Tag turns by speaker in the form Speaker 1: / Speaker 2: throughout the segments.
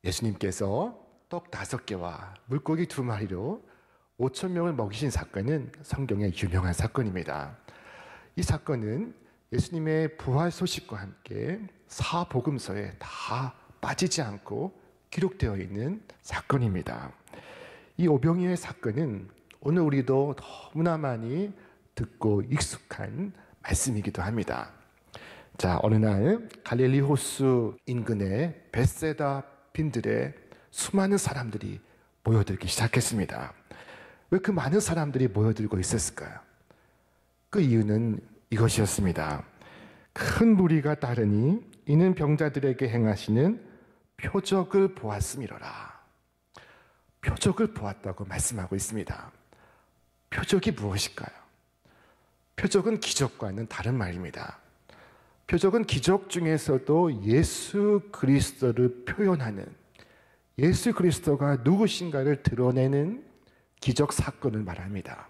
Speaker 1: 예수님께서 떡 5개와 물고기 2마리로 5천 명을 먹이신 사건은 성경의 유명한 사건입니다. 이 사건은 예수님의 부활 소식과 함께 사복음서에 다 빠지지 않고 기록되어 있는 사건입니다. 이 오병이어의 사건은 오늘 우리도 너무나 많이 듣고 익숙한 말씀이기도 합니다. 자, 어느 날 갈릴리 호수 인근의 벳세다 빈들에 수많은 사람들이 모여들기 시작했습니다. 왜 그 많은 사람들이 모여들고 있었을까요? 그 이유는 이것이었습니다. 큰 무리가 따르니 이는 병자들에게 행하시는 표적을 보았음이로라. 표적을 보았다고 말씀하고 있습니다. 표적이 무엇일까요? 표적은 기적과는 다른 말입니다. 표적은 기적 중에서도 예수 그리스도를 표현하는, 예수 그리스도가 누구신가를 드러내는 기적 사건을 말합니다.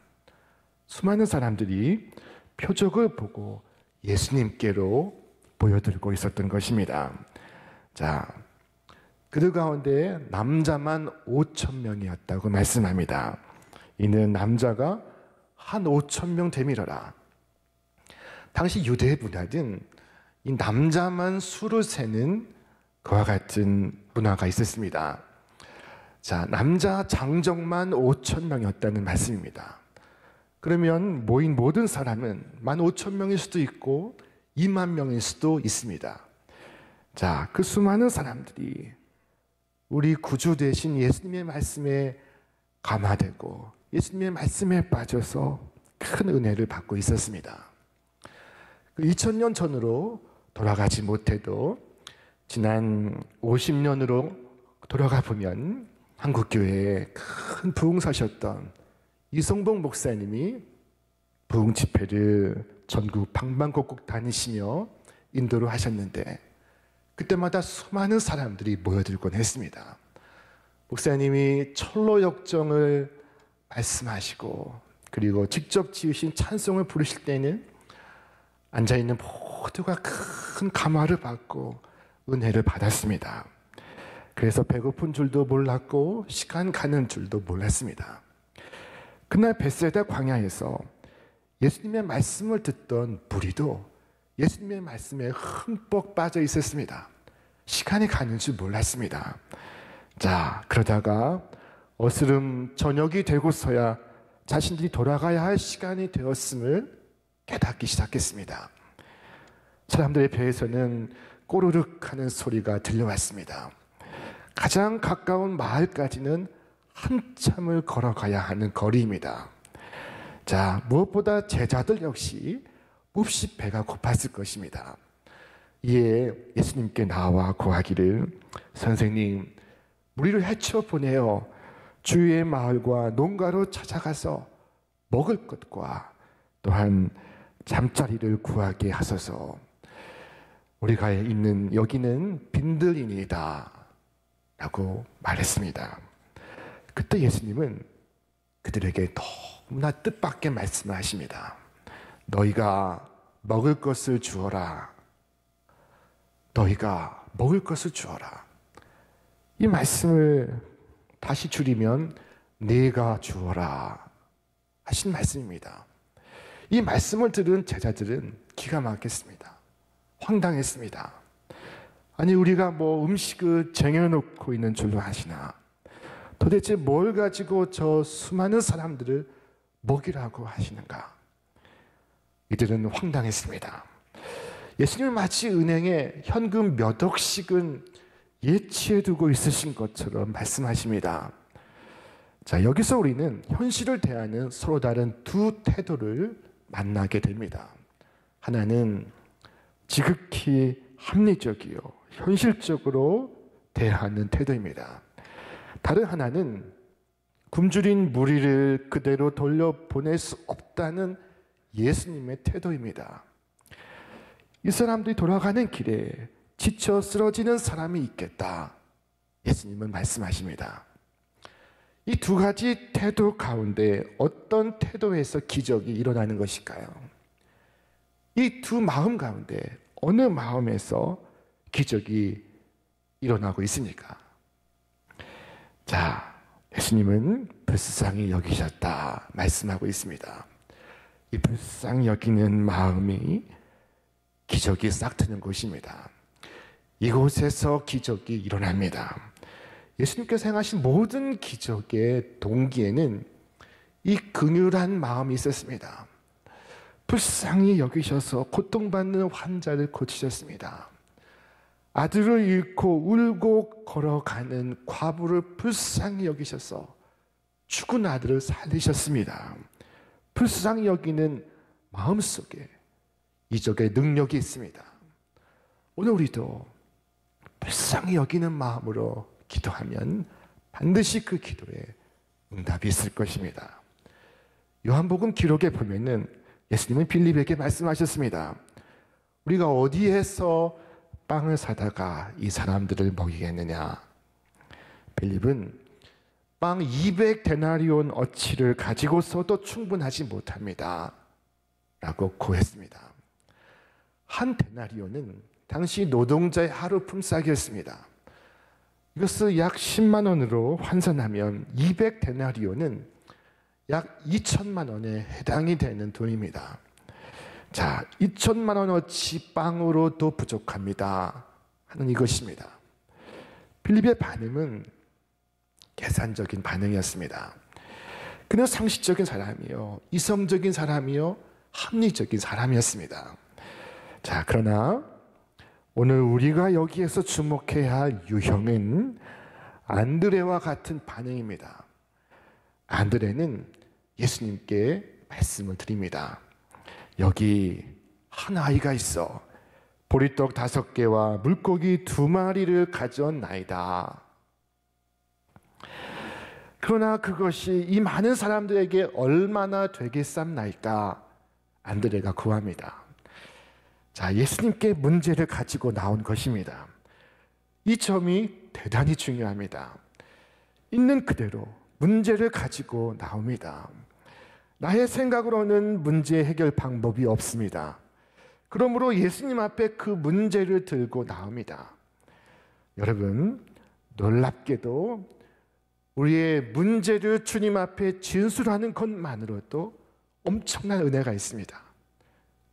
Speaker 1: 수많은 사람들이 표적을 보고 예수님께로 모여들고 있었던 것입니다. 자, 그들 가운데 남자만 5천 명이었다고 말씀합니다. 이는 남자가 한 5천 명 되밀어라. 당시 유대 문화는 이 남자만 수를 세는 그와 같은 문화가 있었습니다. 자, 남자 장정만 5천 명이었다는 말씀입니다. 그러면 모인 모든 사람은 15,000명일 수도 있고 2만 명일 수도 있습니다. 자, 그 수많은 사람들이 우리 구주 되신 예수님의 말씀에 감화되고 예수님의 말씀에 빠져서 큰 은혜를 받고 있었습니다. 2000년 전으로 돌아가지 못해도 지난 50년으로 돌아가 보면 한국교회에 큰 부흥사셨던 이성복 목사님이 부흥 집회를 전국 방방곡곡 다니시며 인도를 하셨는데 그때마다 수많은 사람들이 모여들곤 했습니다. 목사님이 철로 역정을 말씀하시고 그리고 직접 지으신 찬송을 부르실 때는 앉아있는 모두가 큰 감화를 받고 은혜를 받았습니다. 그래서 배고픈 줄도 몰랐고 시간 가는 줄도 몰랐습니다. 그날 벳세다 광야에서 예수님의 말씀을 듣던 무리도 예수님의 말씀에 흠뻑 빠져 있었습니다. 시간이 가는 줄 몰랐습니다. 자, 그러다가 어스름 저녁이 되고서야 자신들이 돌아가야 할 시간이 되었음을 깨닫기 시작했습니다. 사람들의 배에서는 꼬르륵 하는 소리가 들려왔습니다. 가장 가까운 마을까지는 한참을 걸어가야 하는 거리입니다. 자, 무엇보다 제자들 역시 몹시 배가 고팠을 것입니다. 이에 예수님께 나와 고하기를, 선생님, 무리를 헤쳐 보내어 주위의 마을과 농가로 찾아가서 먹을 것과 또한 잠자리를 구하게 하소서. 우리가 있는 여기는 빈들이니이다 라고 말했습니다. 그때 예수님은 그들에게 너무나 뜻밖의 말씀을 하십니다. 너희가 먹을 것을 주어라. 너희가 먹을 것을 주어라. 이 말씀을 다시 줄이면 네가 주어라 하신 말씀입니다. 이 말씀을 들은 제자들은 기가 막혔습니다. 황당했습니다. 아니, 우리가 뭐 음식을 쟁여놓고 있는 줄로 아시나? 도대체 뭘 가지고 저 수많은 사람들을 먹이라고 하시는가? 이들은 황당했습니다. 예수님은 마치 은행에 현금 몇 억씩은 예치해두고 있으신 것처럼 말씀하십니다. 자, 여기서 우리는 현실을 대하는 서로 다른 두 태도를 만나게 됩니다. 하나는 지극히 합리적이요, 현실적으로 대하는 태도입니다. 다른 하나는 굶주린 무리를 그대로 돌려보낼 수 없다는 예수님의 태도입니다. 이 사람들이 돌아가는 길에 지쳐 쓰러지는 사람이 있겠다. 예수님은 말씀하십니다. 이 두 가지 태도 가운데 어떤 태도에서 기적이 일어나는 것일까요? 이 두 마음 가운데 어느 마음에서 기적이 일어나고 있습니까? 자, 예수님은 불쌍히 여기셨다 말씀하고 있습니다. 이 불쌍히 여기는 마음이 기적이 싹트는 곳입니다. 이곳에서 기적이 일어납니다. 예수님께서 행하신 모든 기적의 동기에는 이 긍휼한 마음이 있었습니다. 불쌍히 여기셔서 고통받는 환자를 고치셨습니다. 아들을 잃고 울고 걸어가는 과부를 불쌍히 여기셔서 죽은 아들을 살리셨습니다. 불쌍히 여기는 마음속에 이적의 능력이 있습니다. 오늘 우리도 불쌍히 여기는 마음으로 기도하면 반드시 그 기도에 응답이 있을 것입니다. 요한복음 기록에 보면은 예수님은 빌립에게 말씀하셨습니다. 우리가 어디에서 빵을 사다가 이 사람들을 먹이겠느냐? 빌립은 빵 200데나리온 어치를 가지고서도 충분하지 못합니다. 라고 고했습니다. 한 데나리온은 당시 노동자의 하루 품삯이었습니다. 이것을 약 10만 원으로 환산하면 200데나리온은 약 2천만 원에 해당이 되는 돈입니다. 자, 2천만 원어치 빵으로도 부족합니다 하는 이것입니다. 빌립의 반응은 계산적인 반응이었습니다. 그는 상식적인 사람이요, 이성적인 사람이요, 합리적인 사람이었습니다. 자, 그러나 오늘 우리가 여기에서 주목해야 할 유형은 안드레와 같은 반응입니다. 안드레는 예수님께 말씀을 드립니다. 여기 한 아이가 있어 보리떡 5개와 물고기 2마리를 가져온나이다. 그러나 그것이 이 많은 사람들에게 얼마나 되겠삼나이까? 안드레가 구합니다. 자, 예수님께 문제를 가지고 나온 것입니다. 이 점이 대단히 중요합니다. 있는 그대로 문제를 가지고 나옵니다. 나의 생각으로는 문제 해결 방법이 없습니다. 그러므로 예수님 앞에 그 문제를 들고 나옵니다. 여러분, 놀랍게도 우리의 문제를 주님 앞에 진술하는 것만으로도 엄청난 은혜가 있습니다.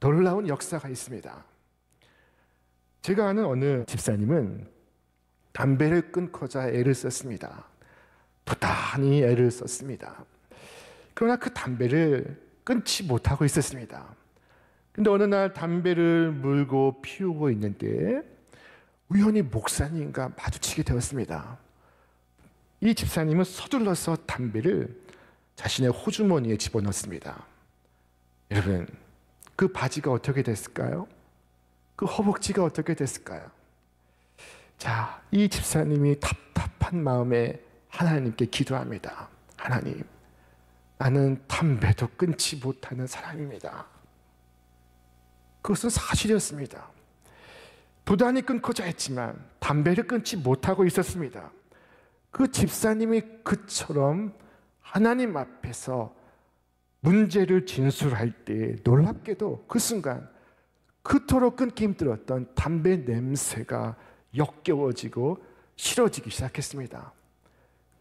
Speaker 1: 놀라운 역사가 있습니다. 제가 아는 어느 집사님은 담배를 끊고자 애를 썼습니다. 부단히 애를 썼습니다. 그러나 그 담배를 끊지 못하고 있었습니다. 근데 어느 날 담배를 물고 피우고 있는데 우연히 목사님과 마주치게 되었습니다. 이 집사님은 서둘러서 담배를 자신의 호주머니에 집어넣습니다. 여러분, 그 바지가 어떻게 됐을까요? 그 허벅지가 어떻게 됐을까요? 자, 이 집사님이 답답한 마음에 하나님께 기도합니다. 하나님, 나는 담배도 끊지 못하는 사람입니다. 그것은 사실이었습니다. 부단히 끊고자 했지만 담배를 끊지 못하고 있었습니다. 그 집사님이 그처럼 하나님 앞에서 문제를 진술할 때 놀랍게도 그 순간 그토록 끊기 힘들었던 담배 냄새가 역겨워지고 싫어지기 시작했습니다.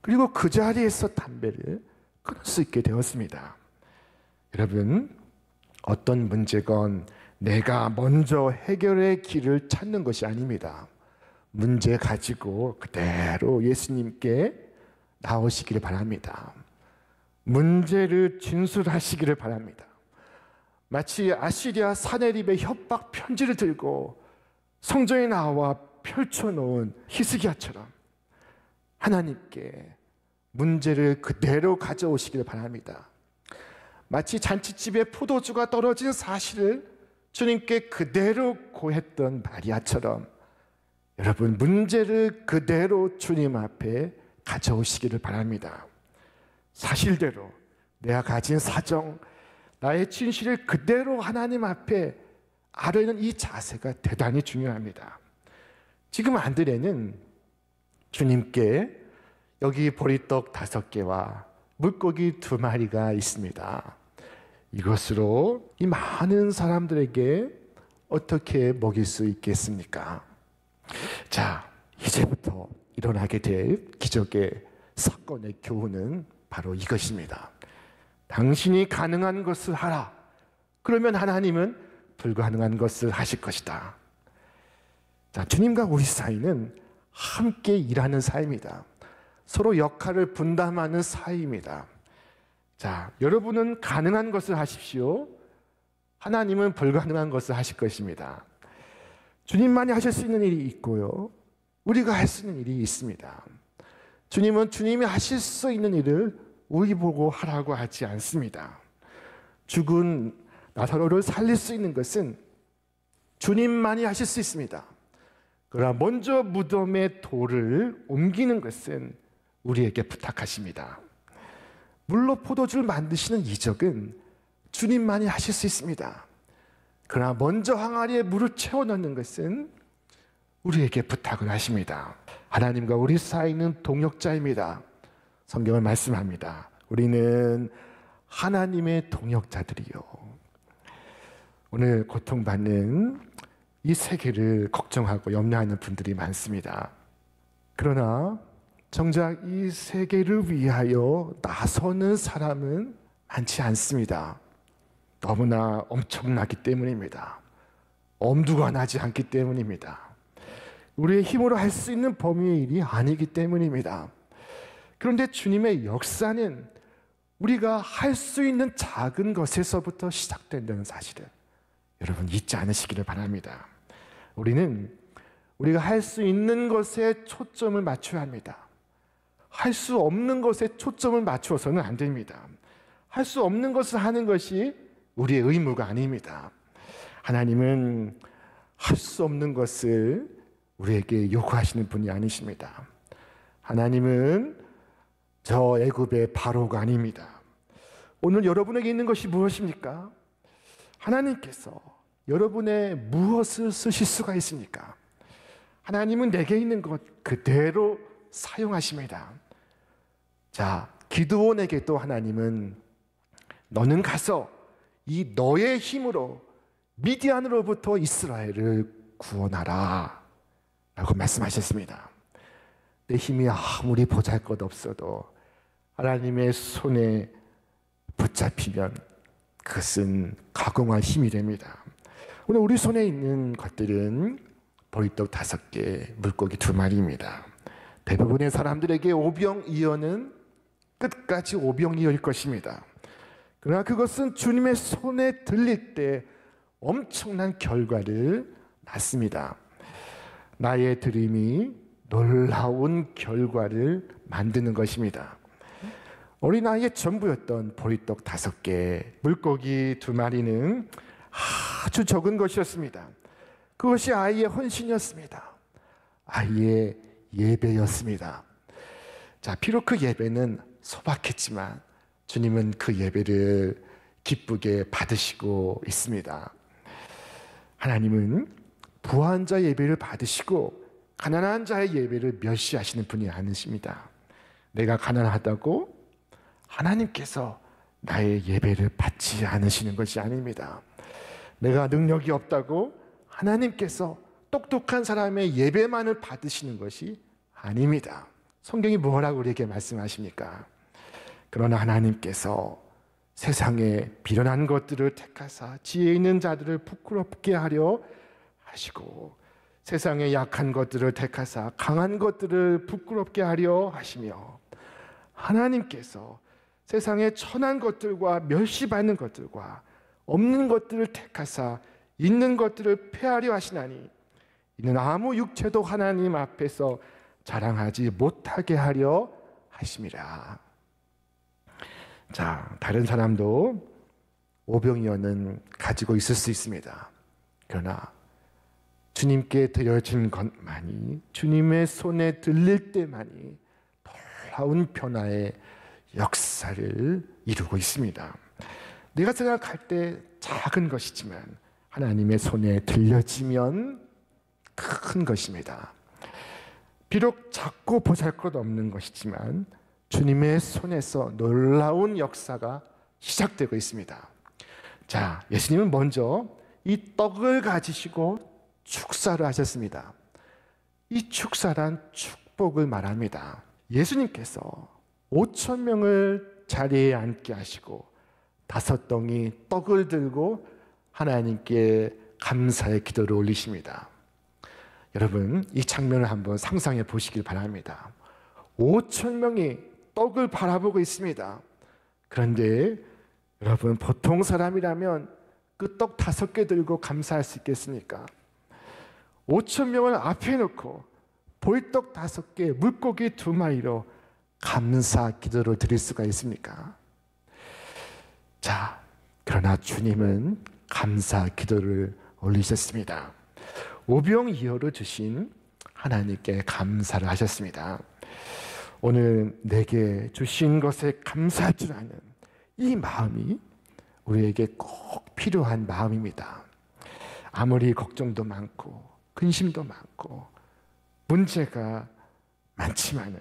Speaker 1: 그리고 그 자리에서 담배를 끊을 수 있게 되었습니다. 여러분, 어떤 문제건 내가 먼저 해결의 길을 찾는 것이 아닙니다. 문제 가지고 그대로 예수님께 나오시기를 바랍니다. 문제를 진술하시기를 바랍니다. 마치 아시리아 사네립의 협박 편지를 들고 성전에 나와 펼쳐놓은 히스기야처럼 하나님께 문제를 그대로 가져오시기를 바랍니다. 마치 잔치집에 포도주가 떨어진 사실을 주님께 그대로 고했던 마리아처럼 여러분, 문제를 그대로 주님 앞에 가져오시기를 바랍니다. 사실대로 내가 가진 사정, 나의 진실을 그대로 하나님 앞에 아뢰는 이 자세가 대단히 중요합니다. 지금 안드레는 주님께 여기 보리떡 5개와 물고기 2마리가 있습니다. 이것으로 이 많은 사람들에게 어떻게 먹일 수 있겠습니까? 자, 이제부터 일어나게 될 기적의 사건의 교훈은 바로 이것입니다. 당신이 가능한 것을 하라. 그러면 하나님은 불가능한 것을 하실 것이다. 자, 주님과 우리 사이는 함께 일하는 사이입니다. 서로 역할을 분담하는 사이입니다. 자, 여러분은 가능한 것을 하십시오. 하나님은 불가능한 것을 하실 것입니다. 주님만이 하실 수 있는 일이 있고요, 우리가 할 수 있는 일이 있습니다. 주님은 주님이 하실 수 있는 일을 우리 보고 하라고 하지 않습니다. 죽은 나사로를 살릴 수 있는 것은 주님만이 하실 수 있습니다. 그러나 먼저 무덤의 돌을 옮기는 것은 우리에게 부탁하십니다. 물로 포도주를 만드시는 이적은 주님만이 하실 수 있습니다. 그러나 먼저 항아리에 물을 채워 넣는 것은 우리에게 부탁을 하십니다. 하나님과 우리 사이는 동역자입니다. 성경은 말씀합니다. 우리는 하나님의 동역자들이요. 오늘 고통받는 이 세계를 걱정하고 염려하는 분들이 많습니다. 그러나 정작 이 세계를 위하여 나서는 사람은 많지 않습니다. 너무나 엄청나기 때문입니다. 엄두가 나지 않기 때문입니다. 우리의 힘으로 할 수 있는 범위의 일이 아니기 때문입니다. 그런데 주님의 역사는 우리가 할 수 있는 작은 것에서부터 시작된다는 사실을 여러분 잊지 않으시기를 바랍니다. 우리가 할 수 있는 것에 초점을 맞춰야 합니다. 할 수 없는 것에 초점을 맞추어서는 안 됩니다. 할 수 없는 것을 하는 것이 우리의 의무가 아닙니다. 하나님은 할 수 없는 것을 우리에게 요구하시는 분이 아니십니다. 하나님은 저 애굽의 바로가 아닙니다. 오늘 여러분에게 있는 것이 무엇입니까? 하나님께서 여러분의 무엇을 쓰실 수가 있습니까? 하나님은 내게 있는 것 그대로 사용하십니다. 자, 기드온에게도 하나님은 너는 가서 이 너의 힘으로 미디안으로부터 이스라엘을 구원하라 라고 말씀하셨습니다. 내 힘이 아무리 보잘것없어도 하나님의 손에 붙잡히면 그것은 가공할 힘이 됩니다. 오늘 우리 손에 있는 것들은 보리떡 5개, 물고기 2마리입니다. 대부분의 사람들에게 오병이어는 끝까지 오병이어일 것입니다. 그러나 그것은 주님의 손에 들릴 때 엄청난 결과를 낳습니다. 나의 드림이 놀라운 결과를 만드는 것입니다. 어린아이의 전부였던 보리떡 5개, 물고기 2마리는 아주 적은 것이었습니다. 그것이 아이의 헌신이었습니다. 아이의 예배였습니다. 자, 비록 그 예배는 소박했지만 주님은 그 예배를 기쁘게 받으시고 있습니다. 하나님은 부한 자 예배를 받으시고 가난한 자의 예배를 멸시하시는 분이 아니십니다. 내가 가난하다고 하나님께서 나의 예배를 받지 않으시는 것이 아닙니다. 내가 능력이 없다고 하나님께서 똑똑한 사람의 예배만을 받으시는 것이 아닙니다. 성경이 뭐라고 우리에게 말씀하십니까? 그러나 하나님께서 세상에 비련한 것들을 택하사 지혜 있는 자들을 부끄럽게 하려 하시고 세상에 약한 것들을 택하사 강한 것들을 부끄럽게 하려 하시며 하나님께서 세상에 천한 것들과 멸시받는 것들과 없는 것들을 택하사 있는 것들을 폐하려 하시나니 이는 아무 육체도 하나님 앞에서 자랑하지 못하게 하려 하심이라. 자, 다른 사람도 오병이어는 가지고 있을 수 있습니다. 그러나 주님께 드려진 것만이 주님의 손에 들릴 때만이 놀라운 변화의 역사를 이루고 있습니다. 내가 생각할 때 작은 것이지만 하나님의 손에 들려지면 큰 것입니다. 비록 작고 보잘것없는 것이지만 주님의 손에서 놀라운 역사가 시작되고 있습니다. 자, 예수님은 먼저 이 떡을 가지시고 축사를 하셨습니다. 이 축사란 축복을 말합니다. 예수님께서 5천 명을 자리에 앉게 하시고 5덩이 떡을 들고 하나님께 감사의 기도를 올리십니다. 여러분, 이 장면을 한번 상상해 보시길 바랍니다. 5천 명이 떡을 바라보고 있습니다. 그런데 여러분, 보통 사람이라면 그 떡 5개 들고 감사할 수 있겠습니까? 5천 명을 앞에 놓고 보리떡 5개, 물고기 2마리로 감사 기도를 드릴 수가 있습니까? 자, 그러나 주님은 감사 기도를 올리셨습니다. 오병이어로 주신 하나님께 감사를 하셨습니다. 오늘 내게 주신 것에 감사할 줄 아는 이 마음이 우리에게 꼭 필요한 마음입니다. 아무리 걱정도 많고 근심도 많고 문제가 많지만은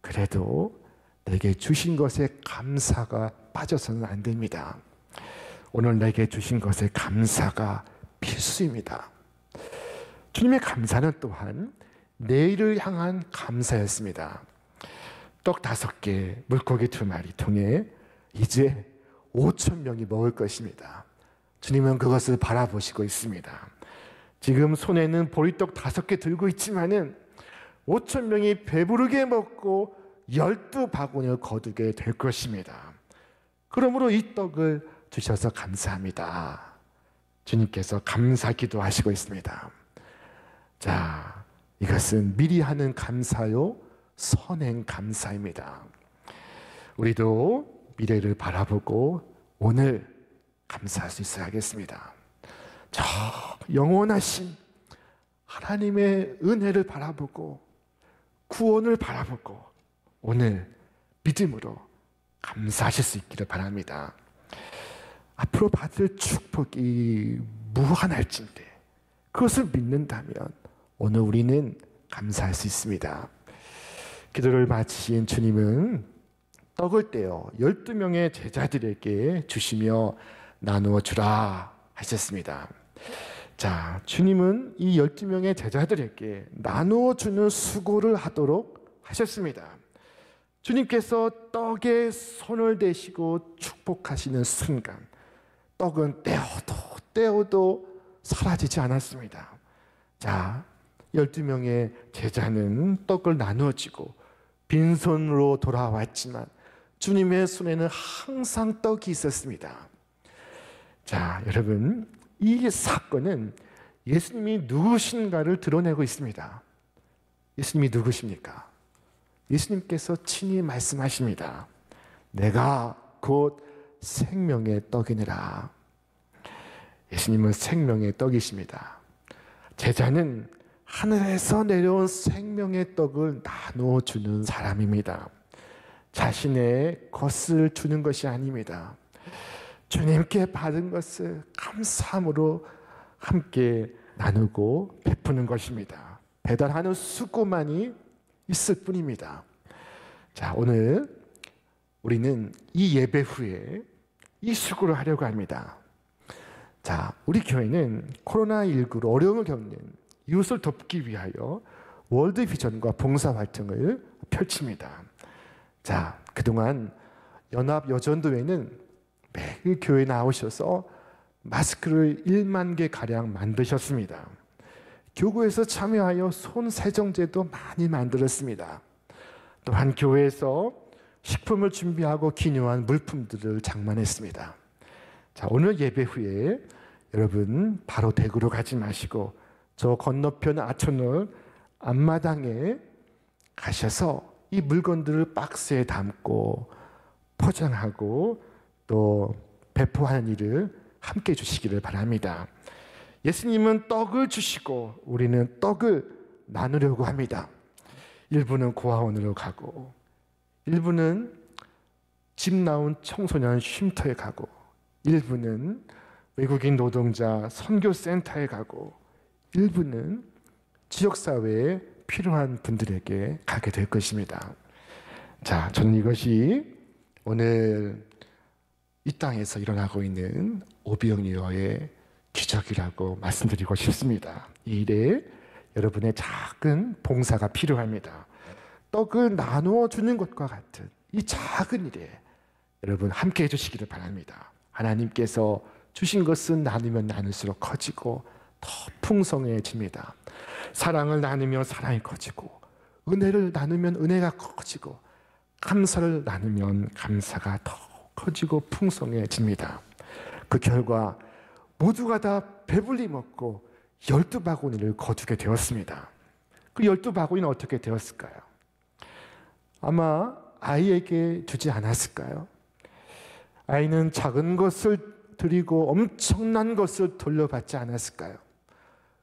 Speaker 1: 그래도 내게 주신 것에 감사가 빠져서는 안 됩니다. 오늘 내게 주신 것에 감사가 필수입니다. 주님의 감사는 또한 내일을 향한 감사였습니다. 떡 5개, 물고기 2마리 통해 이제 5천 명이 먹을 것입니다. 주님은 그것을 바라보시고 있습니다. 지금 손에는 보리떡 5개 들고 있지만은 5천 명이 배부르게 먹고 12바구니를 거두게 될 것입니다. 그러므로 이 떡을 주셔서 감사합니다. 주님께서 감사 기도하시고 있습니다. 자, 이것은 미리 하는 감사요, 선행 감사입니다. 우리도 미래를 바라보고 오늘 감사할 수 있어야겠습니다. 저 영원하신 하나님의 은혜를 바라보고 구원을 바라보고 오늘 믿음으로 감사하실 수 있기를 바랍니다. 앞으로 받을 축복이 무한할진데 그것을 믿는다면 오늘 우리는 감사할 수 있습니다. 기도를 마치신 주님은 떡을 떼어 12명의 제자들에게 주시며 나누어 주라 하셨습니다. 자, 주님은 이 12명의 제자들에게 나누어 주는 수고를 하도록 하셨습니다. 주님께서 떡에 손을 대시고 축복하시는 순간 떡은 떼어도 사라지지 않았습니다. 자, 12명의 제자는 떡을 나누어 주고 빈손으로 돌아왔지만 주님의 손에는 항상 떡이 있었습니다. 자, 여러분, 이 사건은 예수님이 누구신가를 드러내고 있습니다. 예수님이 누구십니까? 예수님께서 친히 말씀하십니다. 내가 곧 생명의 떡이니라. 예수님은 생명의 떡이십니다. 제자는 하늘에서 내려온 생명의 떡을 나누어 주는 사람입니다. 자신의 것을 주는 것이 아닙니다. 주님께 받은 것을 감사함으로 함께 나누고 베푸는 것입니다. 배달하는 수고만이 있을 뿐입니다. 자, 오늘 우리는 이 예배 후에 이 수고를 하려고 합니다. 자, 우리 교회는 코로나19로 어려움을 겪는 이웃을 돕기 위하여 월드비전과 봉사활동을 펼칩니다. 자, 그동안 연합여전도회는 매일 교회에 나오셔서 마스크를 1만 개 가량 만드셨습니다. 교구에서 참여하여 손 세정제도 많이 만들었습니다. 또한 교회에서 식품을 준비하고 기념한 물품들을 장만했습니다. 자, 오늘 예배 후에 여러분 바로 댁으로 가지 마시고 저 건너편 아천홀 앞마당에 가셔서 이 물건들을 박스에 담고 포장하고 또 배포하는 일을 함께 해주시기를 바랍니다. 예수님은 떡을 주시고 우리는 떡을 나누려고 합니다. 일부는 고아원으로 가고 일부는 집 나온 청소년 쉼터에 가고 일부는 외국인 노동자 선교센터에 가고 일부는 지역사회에 필요한 분들에게 가게 될 것입니다. 자, 저는 이것이 오늘 이 땅에서 일어나고 있는 오병이어의 기적이라고 말씀드리고 싶습니다. 이 일에 여러분의 작은 봉사가 필요합니다. 떡을 나누어 주는 것과 같은 이 작은 일에 여러분 함께 해주시기를 바랍니다. 하나님께서 주신 것은 나누면 나눌수록 커지고 더 풍성해집니다. 사랑을 나누면 사랑이 커지고, 은혜를 나누면 은혜가 커지고, 감사를 나누면 감사가 더 커지고 풍성해집니다. 그 결과 모두가 다 배불리 먹고 12바구니를 거두게 되었습니다. 그 12바구니는 어떻게 되었을까요? 아마 아이에게 주지 않았을까요? 아이는 작은 것을 드리고 엄청난 것을 돌려받지 않았을까요?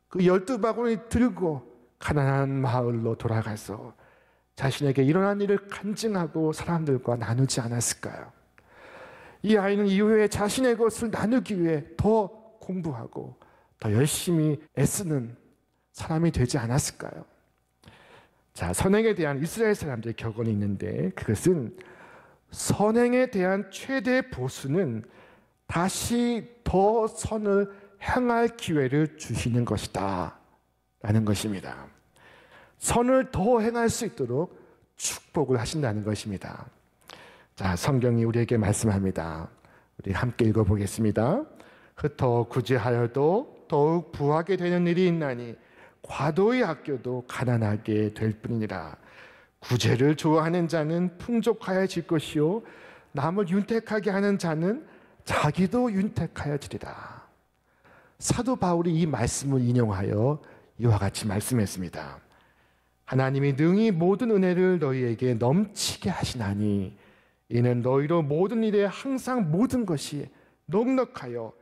Speaker 1: 그 12바구니 들고 가난한 마을로 돌아가서 자신에게 일어난 일을 간증하고 사람들과 나누지 않았을까요? 이 아이는 이후에 자신의 것을 나누기 위해 더 공부하고 더 열심히 애쓰는 사람이 되지 않았을까요? 자, 선행에 대한 이스라엘 사람들의 격언이 있는데, 그것은 선행에 대한 최대 보수는 다시 더 선을 행할 기회를 주시는 것이다 라는 것입니다. 선을 더 행할 수 있도록 축복을 하신다는 것입니다. 자, 성경이 우리에게 말씀합니다. 우리 함께 읽어보겠습니다. 흩어 구제하여도 더욱 부하게 되는 일이 있나니 과도히 아껴도 가난하게 될 뿐이니라. 구제를 좋아하는 자는 풍족하여질 것이요 남을 윤택하게 하는 자는 자기도 윤택하여지리라. 사도 바울이 이 말씀을 인용하여 이와 같이 말씀했습니다. 하나님이 능히 모든 은혜를 너희에게 넘치게 하시나니 이는 너희로 모든 일에 항상 모든 것이 넉넉하여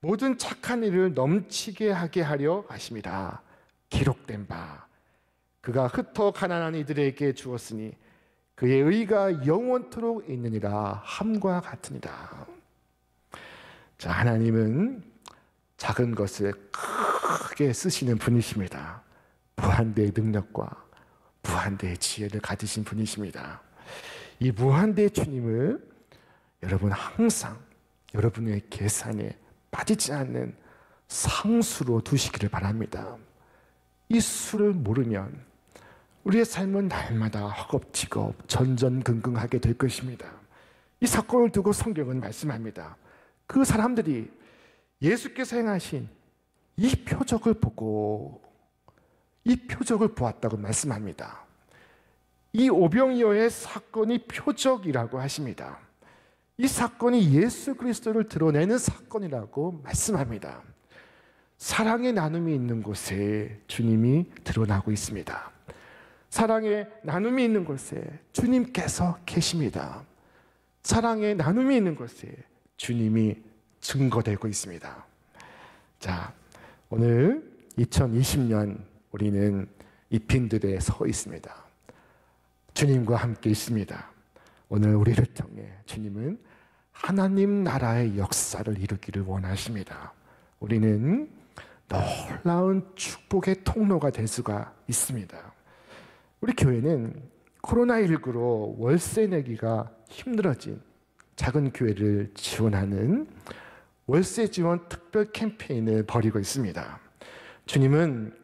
Speaker 1: 모든 착한 일을 넘치게 하게 하려 하심이라. 기록된 바 그가 흩어 가난한 이들에게 주었으니 그의 의가 영원토록 있느니라 함과 같으니라. 자, 하나님은 작은 것을 크게 쓰시는 분이십니다. 무한대의 능력과 무한대의 지혜를 가지신 분이십니다. 이 무한대의 주님을 여러분 항상 여러분의 계산에 빠지지 않는 상수로 두시기를 바랍니다. 이 수를 모르면 우리의 삶은 날마다 허겁지겁 전전긍긍하게 될 것입니다. 이 사건을 두고 성경은 말씀합니다. 그 사람들이 예수께서 행하신 이 표적을 보고 이 표적을 보았다고 말씀합니다. 이 오병이어의 사건이 표적이라고 하십니다. 이 사건이 예수 그리스도를 드러내는 사건이라고 말씀합니다. 사랑의 나눔이 있는 곳에 주님이 드러나고 있습니다. 사랑의 나눔이 있는 곳에 주님께서 계십니다. 사랑의 나눔이 있는 곳에 주님이 증거되고 있습니다. 자, 오늘 2020년 우리는 이 빈들에 서 있습니다. 주님과 함께 있습니다. 오늘 우리를 통해 주님은 하나님 나라의 역사를 이루기를 원하십니다. 우리는 놀라운 축복의 통로가 될 수가 있습니다. 우리 교회는 코로나19로 월세 내기가 힘들어진 작은 교회를 지원하는 월세 지원 특별 캠페인을 벌이고 있습니다. 주님은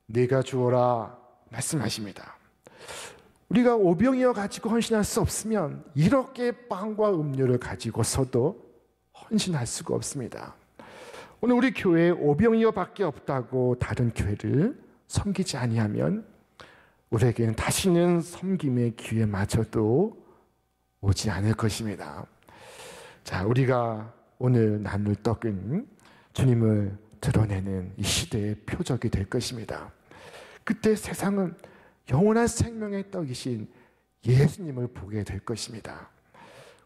Speaker 1: 내가 주어라 말씀하십니다. 우리가 오병이어 가지고 헌신할 수 없으면 이렇게 빵과 음료를 가지고서도 헌신할 수가 없습니다. 오늘 우리 교회에 오병이어밖에 없다고 다른 교회를 섬기지 아니하면 우리에게는 다시는 섬김의 기회마저도 오지 않을 것입니다. 자, 우리가 오늘 나눌 떡은 주님을 드러내는 이 시대의 표적이 될 것입니다. 그때 세상은 영원한 생명의 떡이신 예수님을 보게 될 것입니다.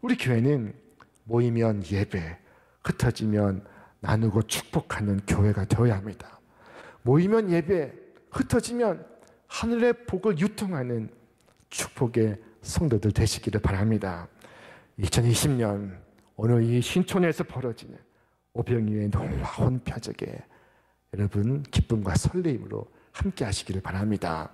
Speaker 1: 우리 교회는 모이면 예배, 흩어지면 나누고 축복하는 교회가 되어야 합니다. 모이면 예배, 흩어지면 하늘의 복을 유통하는 축복의 성도들 되시기를 바랍니다. 2020년 오늘 이 신촌에서 벌어지는 오병이어의 놀라운 표적에 여러분 기쁨과 설레임으로 함께 하시기를 바랍니다.